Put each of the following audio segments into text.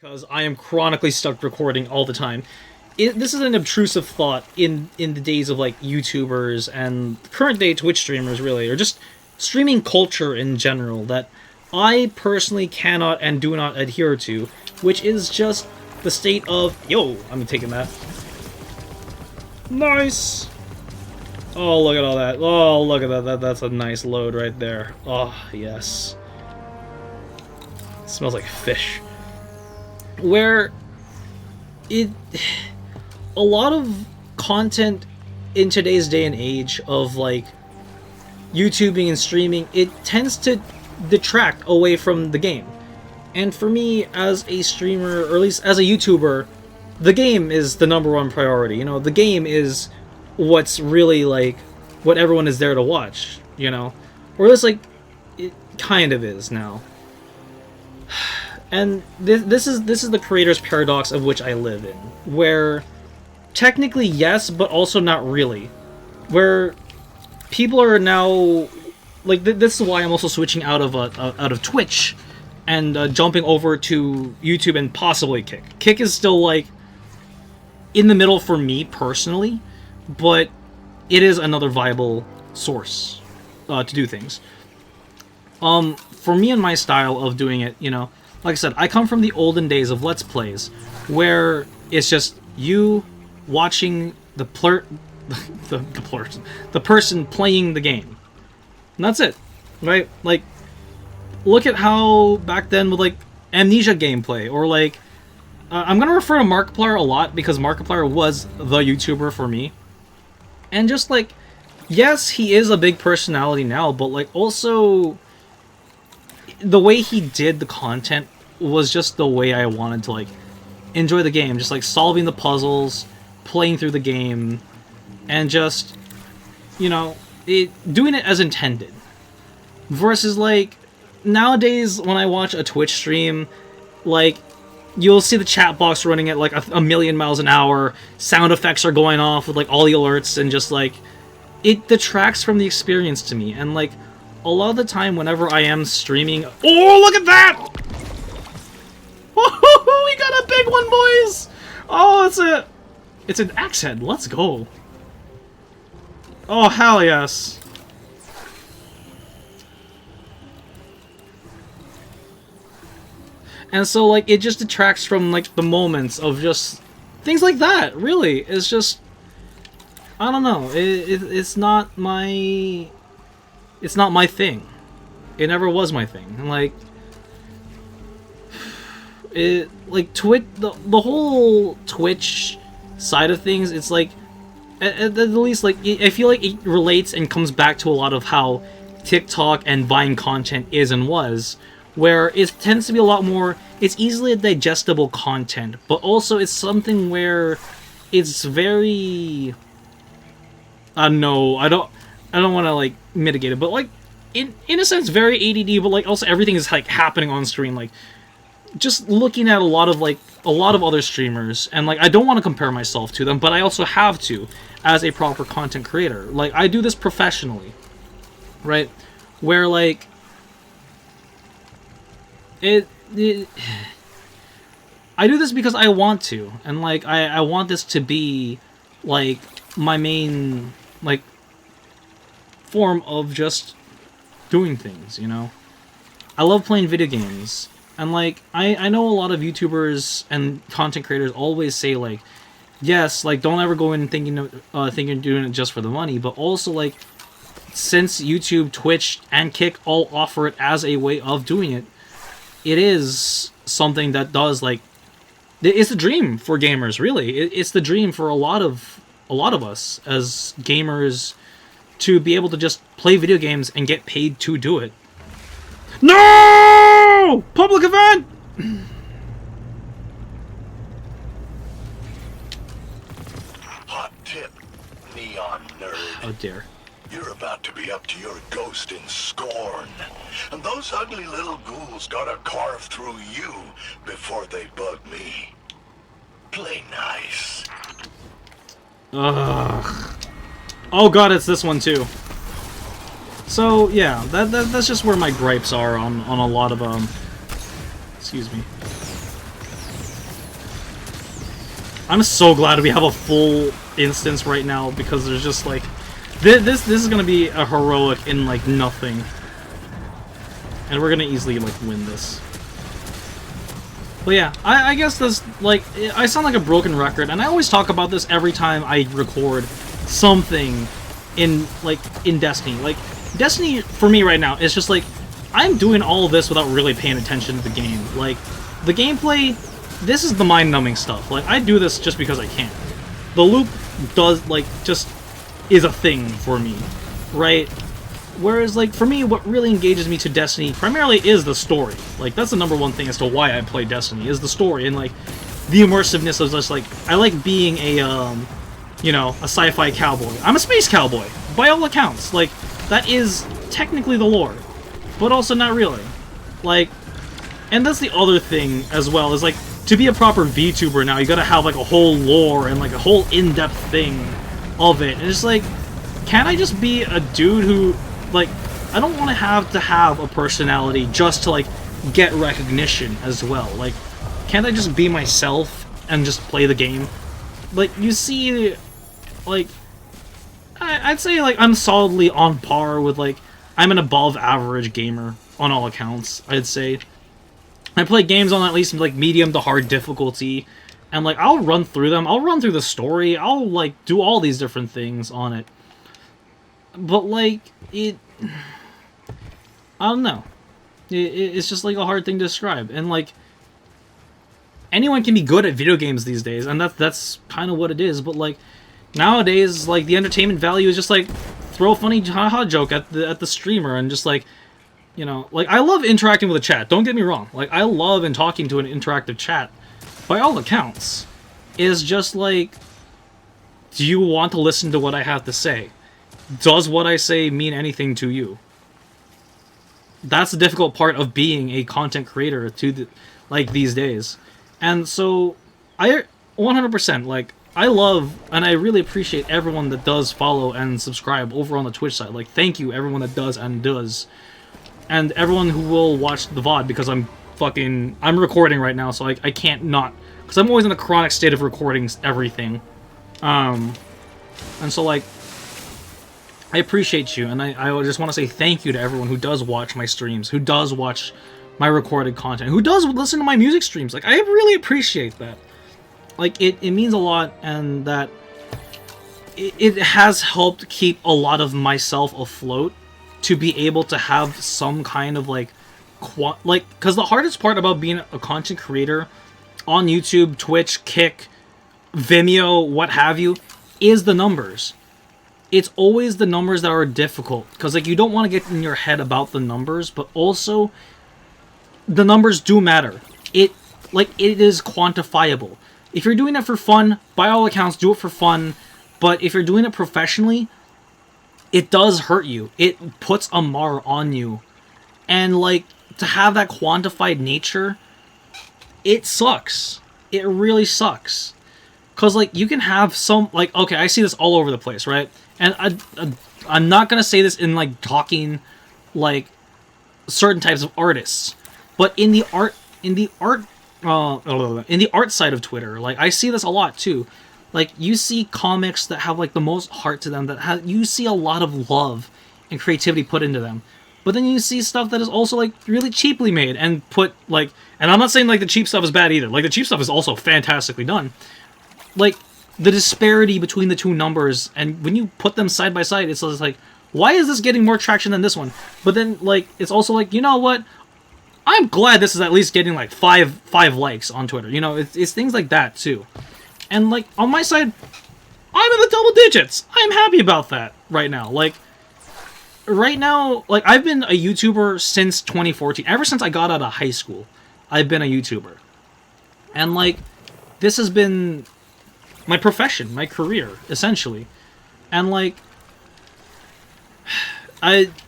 because I am chronically stuck recording all the time. This is an obtrusive thought in the days of like YouTubers and current day Twitch streamers, really, or just streaming culture in general, that I personally cannot and do not adhere to, which is just the state of, yo, I'm taking that. Nice! Oh, look at all that. Oh, look at that. That's a nice load right there. Oh, yes. It smells like fish. Where a lot of content in today's day and age of like YouTubing and streaming, it tends to detract away from the game. And for me, as a streamer, or at least as a YouTuber, the game is the #1 priority. You know, the game is what's really like what everyone is there to watch, you know? Or it's like it kind of is now. And this is the creator's paradox of which I live in, where technically yes, but also not really. Where people are now like this is why I'm also switching out of Twitch and jumping over to YouTube and possibly Kick. Kick is still like in the middle for me personally, but it is another viable source to do things. For me and my style of doing it, you know, like I said, I come from the olden days of Let's Plays, where it's just you watching the person playing the game. And that's it, right? Like, look at how back then with like Amnesia gameplay, or like I'm gonna refer to Markiplier a lot because Markiplier was the YouTuber for me. And just like, yes, he is a big personality now, but like also the way he did the content was just the way I wanted to like enjoy the game, just like solving the puzzles, playing through the game, and just, you know, doing it as intended. Versus like nowadays when I watch a Twitch stream, like you'll see the chat box running at like a million miles an hour, sound effects are going off with like all the alerts, and just like it detracts from the experience to me. And like a lot of the time whenever I am streaming, oh, look at that! Oh, we got a big one, boys! Oh, it's an axe head. Let's go. Oh, hell yes. And so, like, it just detracts from, like, the moments of just things like that, really. It's just, I don't know. It's not my... It's not my thing. It never was my thing. And, like... Twitch... The whole Twitch side of things, it's like... At the least, like, I feel like it relates and comes back to a lot of how TikTok and Vine content is and was, where it tends to be a lot more, it's easily digestible content, but also it's something where it's very, no, I don't want to like mitigate it, but like in a sense very ADD, but like also everything is like happening on screen, like just looking at a lot of other streamers, and like I don't want to compare myself to them, but I also have to as a proper content creator. Like I do this professionally, right? Where like I do this because I want to, and like I want this to be like my main like form of just doing things, you know? I love playing video games, and like I know a lot of YouTubers and content creators always say like, yes, like don't ever go in thinking doing it just for the money, but also like since YouTube, Twitch, and Kick all offer it as a way of doing it, it is something that does like, it's the dream for gamers, really. It's the dream for a lot of us as gamers to be able to just play video games and get paid to do it. No! Public event! Hot tip, neon nerd. Oh dear. You're about to be up to your ghost in scorn. And those ugly little ghouls gotta carve through you before they bug me. Play nice. Ugh. Oh god, it's this one too. So yeah, that's just where my gripes are on a lot of excuse me. I'm so glad we have a full instance right now, because there's just like this is gonna be a heroic in like nothing, and we're gonna easily like win this. But yeah, I guess this, like, I sound like a broken record, and I always talk about this every time I record something in Destiny. Like, Destiny for me right now is just like, I'm doing all of this without really paying attention to the game. Like, the gameplay, this is the mind-numbing stuff. Like, I do this just because I can. The loop does, like, just is a thing for me, right? Whereas, like, for me, what really engages me to Destiny primarily is the story. Like, that's the #1 thing as to why I play Destiny, is the story, and, like, the immersiveness of just, like, I like being a, you know, a sci-fi cowboy. I'm a space cowboy, by all accounts. Like, that is technically the lore, but also not really. Like, and that's the other thing as well, is, like, to be a proper VTuber now, you gotta have, like, a whole lore and, like, a whole in-depth thing of it. And it's like, can't I just be a dude who, like, I don't want to have a personality just to, like, get recognition as well. Like, can't I just be myself and just play the game? Like, you see, like, I'd say, like, I'm solidly on par with, like, I'm an above-average gamer on all accounts, I'd say. I play games on at least, like, medium to hard difficulty, and, like, I'll run through them. I'll run through the story. I'll, like, do all these different things on it. But, like, I don't know. It's just, like, a hard thing to describe. And, like, anyone can be good at video games these days, and that's kind of what it is. But, like, nowadays, like, the entertainment value is just, like, throw a funny haha joke at the streamer, and just, like, you know, like, I love interacting with a chat. Don't get me wrong. Like, I love and talking to an interactive chat, by all accounts. Is just, like, do you want to listen to what I have to say? Does what I say mean anything to you? That's the difficult part of being a content creator like, these days. And so, I 100%, like, I love and I really appreciate everyone that does follow and subscribe over on the Twitch side. Like, thank you, everyone that does and does. And everyone who will watch the VOD, because I'm recording right now, so I can't not, because I'm always in a chronic state of recording everything. And so, like, I appreciate you, and I just want to say thank you to everyone who does watch my streams, who does watch my recorded content, who does listen to my music streams. Like, I really appreciate that. Like, it means a lot, and that it has helped keep a lot of myself afloat, to be able to have some kind of, like, because the hardest part about being a content creator on YouTube, Twitch, Kick, Vimeo, what have you, is the numbers. It's always the numbers that are difficult, because, like, you don't want to get in your head about the numbers, but also the numbers do matter. It is quantifiable. If you're doing it for fun, by all accounts, do it for fun, but if you're doing it professionally, it does hurt you. It puts a mar on you. And, like, to have that quantified nature, it sucks. It really sucks. Because, like, you can have some, like, okay, I see this all over the place, right? And I'm not going to say this in, like, talking, like, certain types of artists. But in the art side of Twitter, like, I see this a lot, too. Like, you see comics that have, like, the most heart to them, you see a lot of love and creativity put into them. But then you see stuff that is also, like, really cheaply made and put, like, and I'm not saying, like, the cheap stuff is bad either. Like, the cheap stuff is also fantastically done. Like, the disparity between the two numbers, and when you put them side by side, it's just like, why is this getting more traction than this one? But then, like, it's also like, you know what? I'm glad this is at least getting, like, five likes on Twitter. You know, it's things like that, too. And, like, on my side, I'm in the double digits. I'm happy about that right now. Like, right now, like, I've been a YouTuber since 2014. Ever since I got out of high school, I've been a YouTuber. And, like, this has been my profession, my career, essentially. And, like,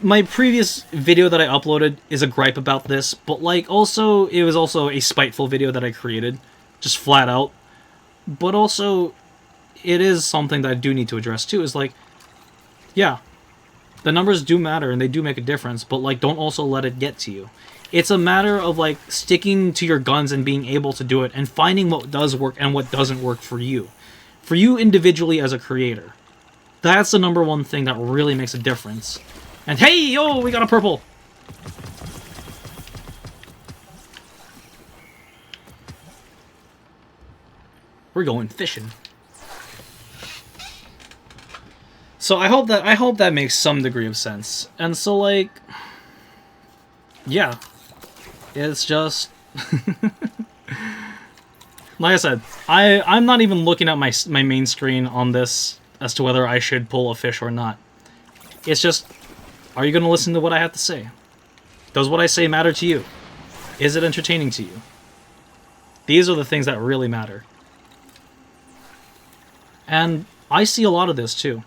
my previous video that I uploaded is a gripe about this, but, like, also, it was also a spiteful video that I created, just flat out. But also, it is something that I do need to address, too, is, like, yeah, the numbers do matter, and they do make a difference, but, like, don't also let it get to you. It's a matter of like sticking to your guns and being able to do it and finding what does work and what doesn't work for you individually as a creator. That's the number one thing that really makes a difference. And hey, yo, we got a purple. We're going fishing. So I hope that makes some degree of sense. And so like, yeah, it's just like I said, I'm not even looking at my main screen on this as to whether I should pull a fish or not. It's just, are you going to listen to what I have to say? Does what I say matter to you? Is it entertaining to you? These are the things that really matter. And I see a lot of this too.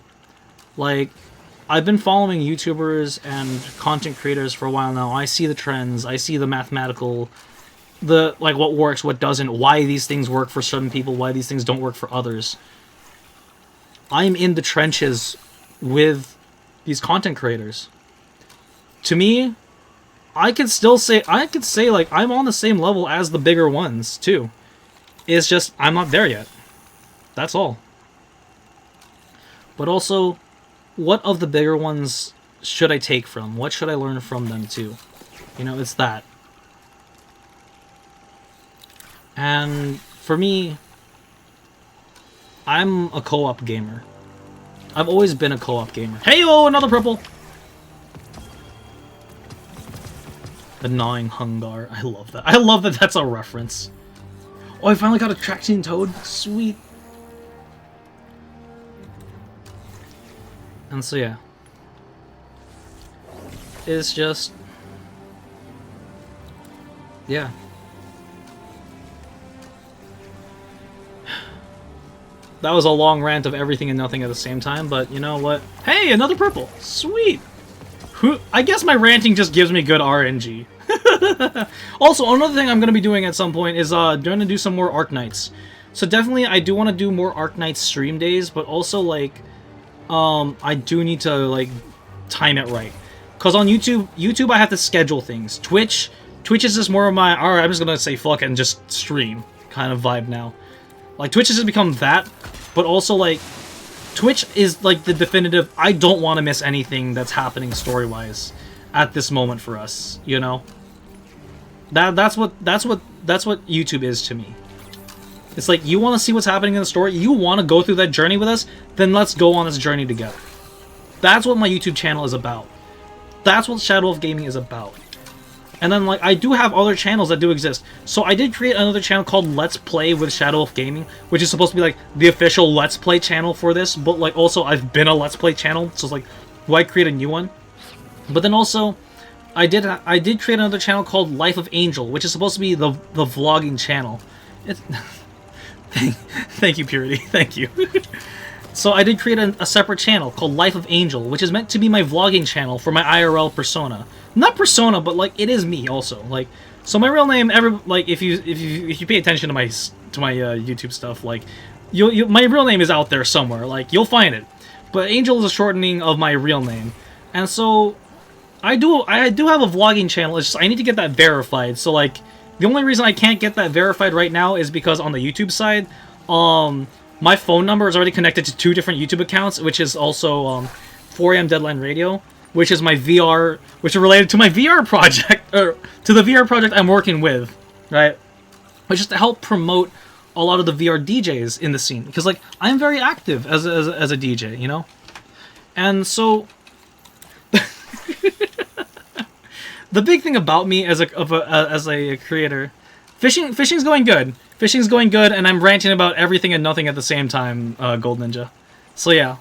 Like, I've been following YouTubers and content creators for a while now. I see the trends. I see the mathematical, like what works, what doesn't, why these things work for certain people, why these things don't work for others. I'm in the trenches with these content creators. To me, I could say like I'm on the same level as the bigger ones too. It's just I'm not there yet. That's all. But also, what of the bigger ones should I take from? What should I learn from them too? You know, it's that. And for me, I'm a co-op gamer. I've always been a co-op gamer. Hey-oh, another purple! The gnawing hungar. I love that. I love that that's a reference. Oh, I finally got a traction toad. Sweet. And so, yeah. It's just... yeah. That was a long rant of everything and nothing at the same time, but you know what? Hey, another purple! Sweet! I guess my ranting just gives me good RNG. Also, another thing I'm going to be doing at some point is going to do some more Arc Nights. So definitely, I do want to do more Arc Nights stream days, but also, like, I do need to, like, time it right. Because on YouTube I have to schedule things. Twitch is just more of my, alright, I'm just going to say fuck it and just stream kind of vibe now. Like, Twitch has just become that, but also, like, Twitch is, like, the definitive, I don't want to miss anything that's happening story-wise at this moment for us, you know? That's what YouTube is to me. It's like, you want to see what's happening in the story, you want to go through that journey with us, then let's go on this journey together. That's what my YouTube channel is about. That's what Shadow of Gaming is about. And then, like, I do have other channels that do exist. So I did create another channel called Let's Play with Shadow of Gaming, which is supposed to be, like, the official Let's Play channel for this. But, like, also, I've been a Let's Play channel, so it's like, why create a new one? But then also, I did create another channel called Life of Angel, which is supposed to be the vlogging channel. It's thank you, Purity. Thank you. So I did create a separate channel called Life of Angel, which is meant to be my vlogging channel for my IRL persona. Not persona, but like it is me also. Like, so my real name, if you pay attention to my YouTube stuff, like my real name is out there somewhere. Like, you'll find it. But Angel is a shortening of my real name, and so I do have a vlogging channel. It's just I need to get that verified. So like, the only reason I can't get that verified right now is because on the YouTube side, my phone number is already connected to 2 different YouTube accounts, which is also 4am Deadline Radio, which is my VR, which is related to my VR project, or to the VR project I'm working with, right? Which is to help promote a lot of the VR DJs in the scene, because like I'm very active as a DJ, you know, and so the big thing about me as a creator, fishing's going good. Fishing's going good, and I'm ranting about everything and nothing at the same time, Gold Ninja. So yeah.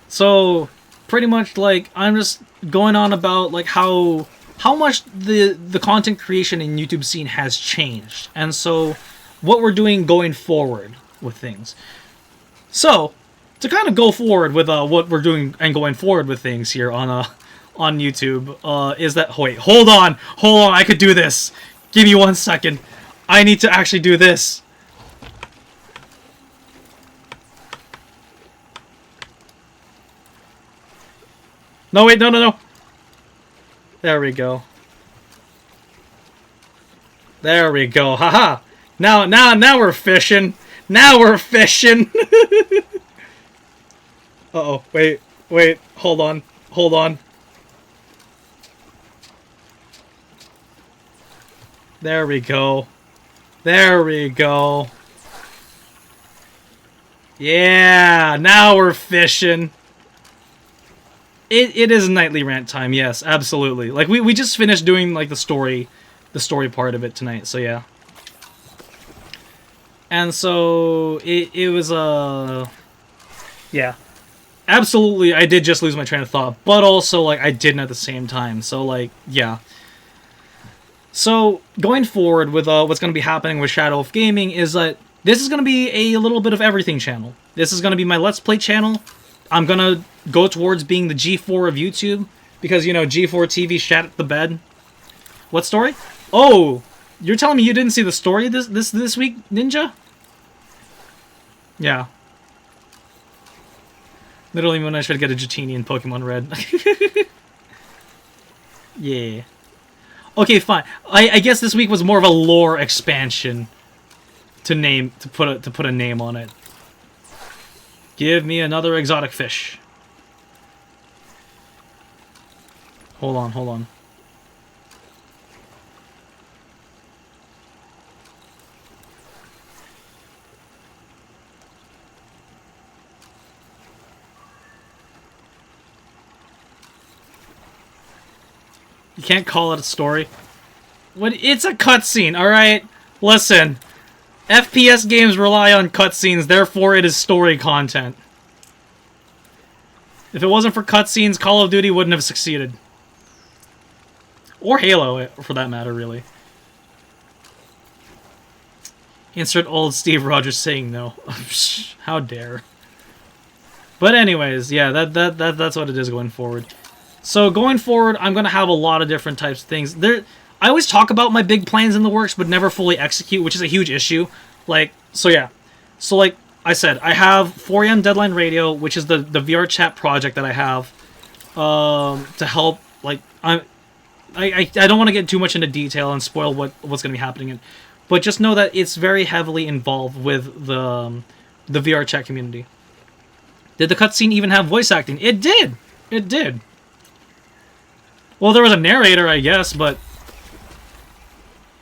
So pretty much like I'm just going on about like how much the content creation in YouTube scene has changed, and so what we're doing going forward with things. So to kind of go forward with what we're doing and going forward with things here on YouTube is that wait, hold on, I could do this. Give me 1 second. I need to actually do this. No, wait, no. There we go. There we go. Haha. Now we're fishing. Now we're fishing. Uh-oh. Wait. Hold on. There we go. Yeah, now we're fishing. It is nightly rant time, yes, absolutely. Like we just finished doing like the story part of it tonight, so yeah. And so it was yeah. Absolutely, I did just lose my train of thought, but also like I didn't at the same time. So like, yeah. So going forward with what's going to be happening with Shadow of Gaming is that this is going to be a little bit of everything channel. This is going to be my Let's Play channel. I'm going to go towards being the G4 of YouTube because, you know, G4 TV shat the bed. What story? Oh, you're telling me you didn't see the story this week, Ninja? Yeah. Literally when I should get a Dratini in Pokemon Red. Yeah. Okay, fine. I guess this week was more of a lore expansion to put a name on it. Give me another exotic fish. Hold on. You can't call it a story. What? It's a cutscene, alright? Listen. FPS games rely on cutscenes, therefore it is story content. If it wasn't for cutscenes, Call of Duty wouldn't have succeeded. Or Halo, for that matter, really. Insert old Steve Rogers saying no. How dare. But anyways, yeah, that's what it is going forward. So going forward, I'm going to have a lot of different types of things. I always talk about my big plans in the works, but never fully execute, which is a huge issue. Like, so yeah. So like I said, I have 4 AM Deadline Radio, which is the VR chat project that I have to help, like, I don't want to get too much into detail and spoil what's going to be happening, but just know that it's very heavily involved with the VR chat community. Did the cutscene even have voice acting? It did! It did. Well, there was a narrator, I guess, but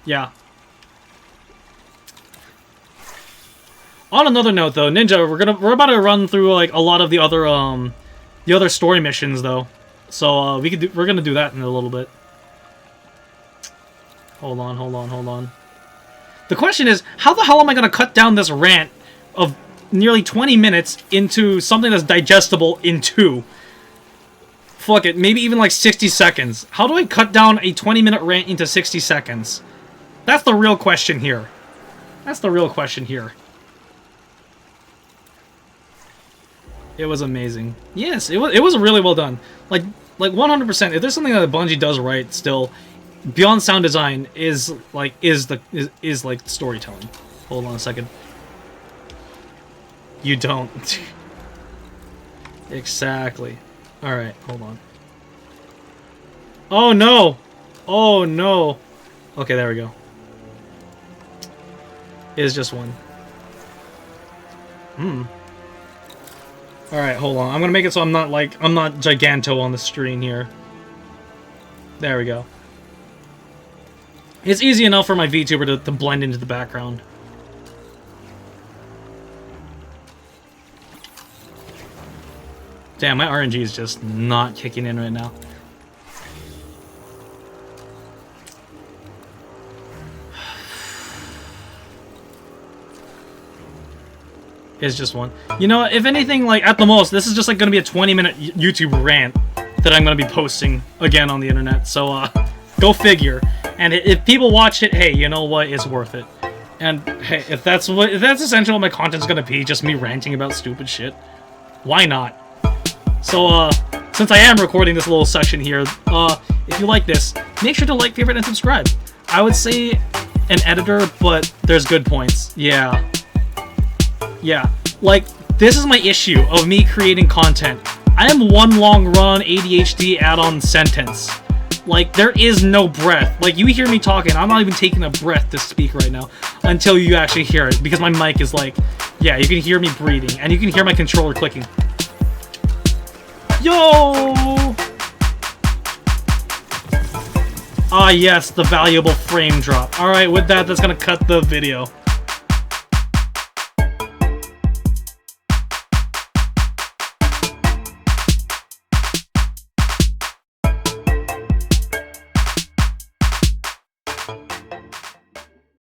yeah. On another note, though, Ninja, we're about to run through like a lot of the other story missions, though. So we're gonna do that in a little bit. Hold on. The question is, how the hell am I gonna cut down this rant of nearly 20 minutes into something that's digestible in 2? Fuck it, maybe even like 60 seconds. How do I cut down a 20-minute rant into 60 seconds? That's the real question here. It was amazing. Yes, it was really well done. Like 100%. If there's something that Bungie does right still, beyond sound design is like storytelling. Hold on a second. You don't. Exactly. Alright, hold on. Oh no! Oh no! Okay, there we go. It is just one. Alright, hold on. I'm gonna make it so I'm not Giganto on the screen here. There we go. It's easy enough for my VTuber to blend into the background. Damn, my RNG is just not kicking in right now. It's just one. You know, if anything, like, at the most, this is just, like, gonna be a 20-minute YouTube rant that I'm gonna be posting again on the internet. So, go figure. And if people watch it, hey, you know what? It's worth it. And, hey, if that's essentially what my content's gonna be, just me ranting about stupid shit, why not? So, since I am recording this little section here, if you like this, make sure to like, favorite, and subscribe. I would say an editor, but there's good points. Yeah. Yeah. Like, this is my issue of me creating content. I am one long run ADHD add-on sentence. Like, there is no breath. Like, you hear me talking, I'm not even taking a breath to speak right now until you actually hear it, because my mic is like, yeah, you can hear me breathing, and you can hear my controller clicking. Yo! Ah, yes, the valuable frame drop. Alright, with that, that's gonna cut the video.